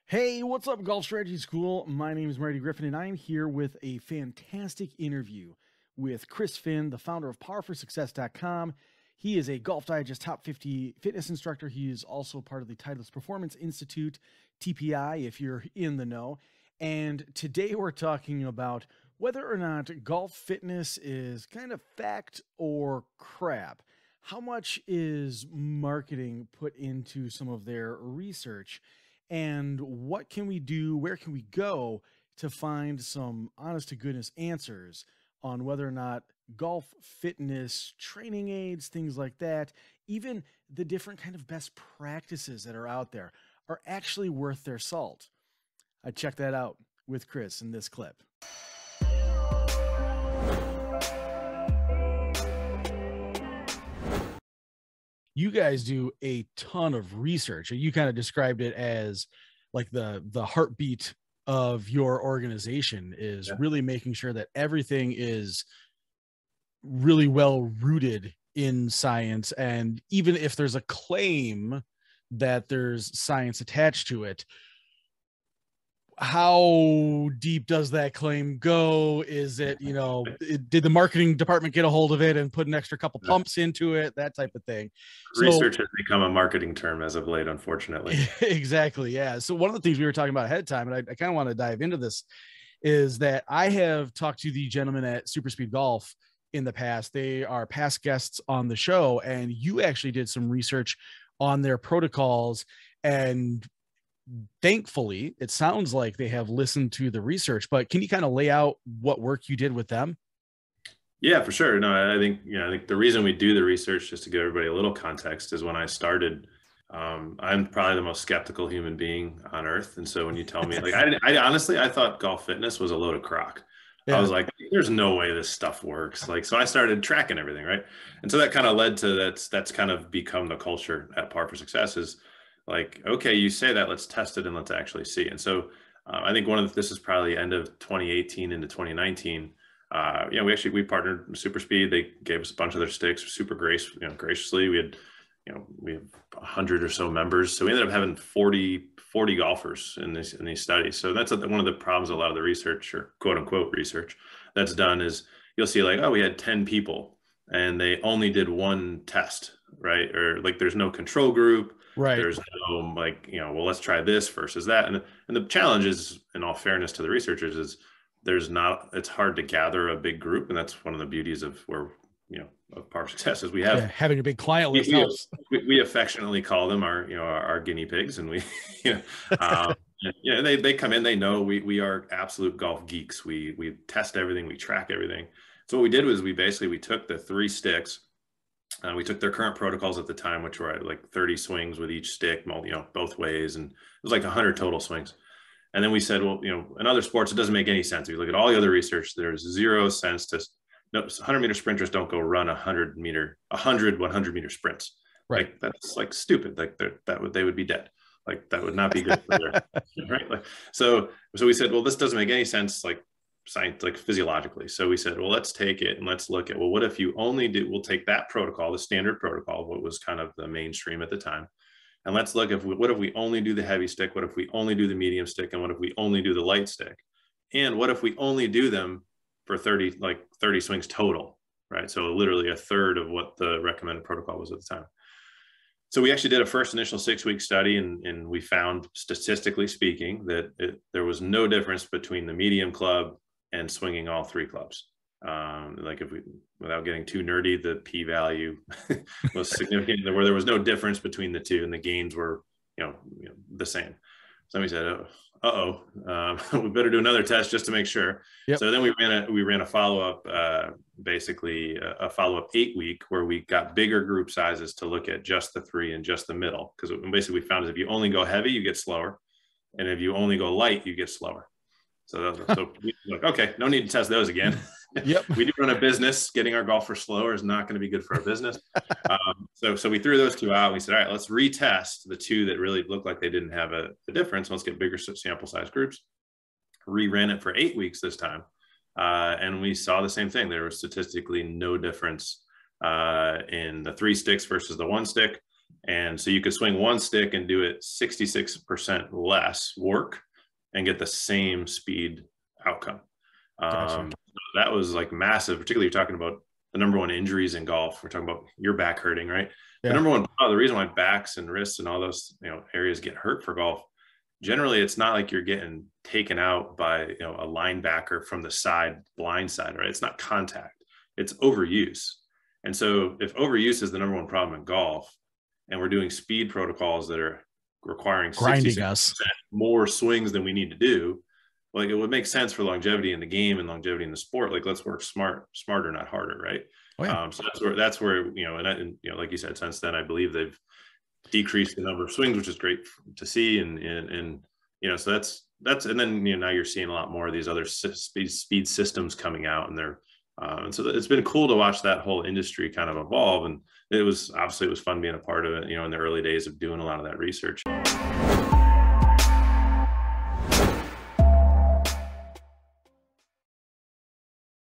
Hey, what's up, Golf Strategy School? My name is Marty Griffin, and I'm here with a fantastic interview with Chris Finn, the founder of PowerForSuccess.com. He is a Golf Digest Top 50 fitness instructor. He is also part of the Titleist Performance Institute, TPI, if you're in the know. And today we're talking about whether or not golf fitness is kind of fact or crap. How much is marketing put into some of their research? And what can we do? Where can we go to find some honest to goodness answers on whether or not golf fitness training aids, things like that, even the different kind of best practices that are out there are actually worth their salt? I checked that out with Chris in this clip. You guys do a ton of research. You kind of described it as like the heartbeat of your organization is really making sure that everything is really well rooted in science. And even if there's a claim that there's science attached to it, how deep does that claim go? Is it, did the marketing department get a hold of it and put an extra couple pumps into it, that type of thing? Research has become a marketing term as of late, unfortunately. Exactly. Yeah. So one of the things we were talking about ahead of time, and I kind of want to dive into this, is that I have talked to the gentleman at Super Speed Golf in the past. They are past guests on the show, and you actually did some research on their protocols, and thankfully it sounds like they have listened to the research. But can you kind of lay out what work you did with them? Yeah, for sure. No, I think the reason we do the research, just to give everybody a little context, is when I started, I'm probably the most skeptical human being on earth. And so when you tell me, like, I honestly, I thought golf fitness was a load of crock. Yeah. I was like, there's no way this stuff works. Like, so I started tracking everything. Right. And so that kind of led to that's kind of become the culture at Par for Success is like, okay, you say that, let's test it and let's actually see. And so I think this is probably the end of 2018 into 2019. We partnered with Super Speed. They gave us a bunch of their sticks, super graciously. We have 100 or so members. So we ended up having 40 golfers in these studies. So that's one of the problems. A lot of the research, or quote unquote research, that's done is you'll see like, oh, we had 10 people and they only did one test, right? Or like there's no control group. Right. There's no well, let's try this versus that. And the challenge is, in all fairness to the researchers, is it's hard to gather a big group. And that's one of the beauties of of Par Success is we have having a big client list helps. We affectionately call them our guinea pigs. And we, they come in, they know we are absolute golf geeks. We test everything, we track everything. So what we did was we took the 3 sticks. We took their current protocols at the time, which were at like 30 swings with each stick, both ways. And it was like 100 total swings. And then we said, well, in other sports, it doesn't make any sense. If you look at all the other research, there's 0 sense to 100-meter sprinters don't go run 100 100-meter sprints. Right. Like that's like stupid. Like they would be dead. Like that would not be good for their, right. Like, so we said, well, this doesn't make any sense. Like science, like physiologically. So we said, well, let's take it and let's look at, well, what if you only we'll take that protocol, the standard protocol, what was kind of the mainstream at the time. And let's look what if we only do the heavy stick? What if we only do the medium stick? And what if we only do the light stick? And what if we only do them for 30 swings total, right? So literally a third of what the recommended protocol was at the time. So we actually did a first initial 6-week study, and we found, statistically speaking, that there was no difference between the medium club and swinging all 3 clubs. Without getting too nerdy, the p-value was significant, where there was no difference between the two, and the gains were, the same. So we said, we better do another test just to make sure. Yep. So then we ran a follow-up, basically a follow-up 8-week, where we got bigger group sizes to look at just the 3 and just the middle. Because basically we found is if you only go heavy, you get slower. And if you only go light, you get slower. So we like, okay, no need to test those again. Yep. We do run a business. Getting our golfers slower is not going to be good for our business. So we threw those 2 out. We said, all right, let's retest the 2 that really looked like they didn't have a difference. Let's get bigger sample size groups. Reran it for 8 weeks this time. And we saw the same thing. There was statistically no difference in the 3 sticks versus the 1 stick. And so you could swing one stick and do it 66% less work and get the same speed outcome. Gotcha. That was like massive, particularly you're talking about the number one injuries in golf. We're talking about your back hurting, right? Yeah. The number one, the reason why backs and wrists and all those, areas get hurt for golf, generally it's not like you're getting taken out by, a linebacker from the side, blind side, right? It's not contact, it's overuse. And so if overuse is the number one problem in golf, and we're doing speed protocols that are requiring grinding us more swings than we need to do, like it would make sense for longevity in the game and longevity in the sport. Like, let's work smarter, not harder, right? Oh, yeah. So that's where and like you said, since then I believe they've decreased the number of swings, which is great to see, and so that's and then now you're seeing a lot more of these other speed systems coming out, and they're and so it's been cool to watch that whole industry kind of evolve, and it was fun being a part of it, in the early days of doing a lot of that research.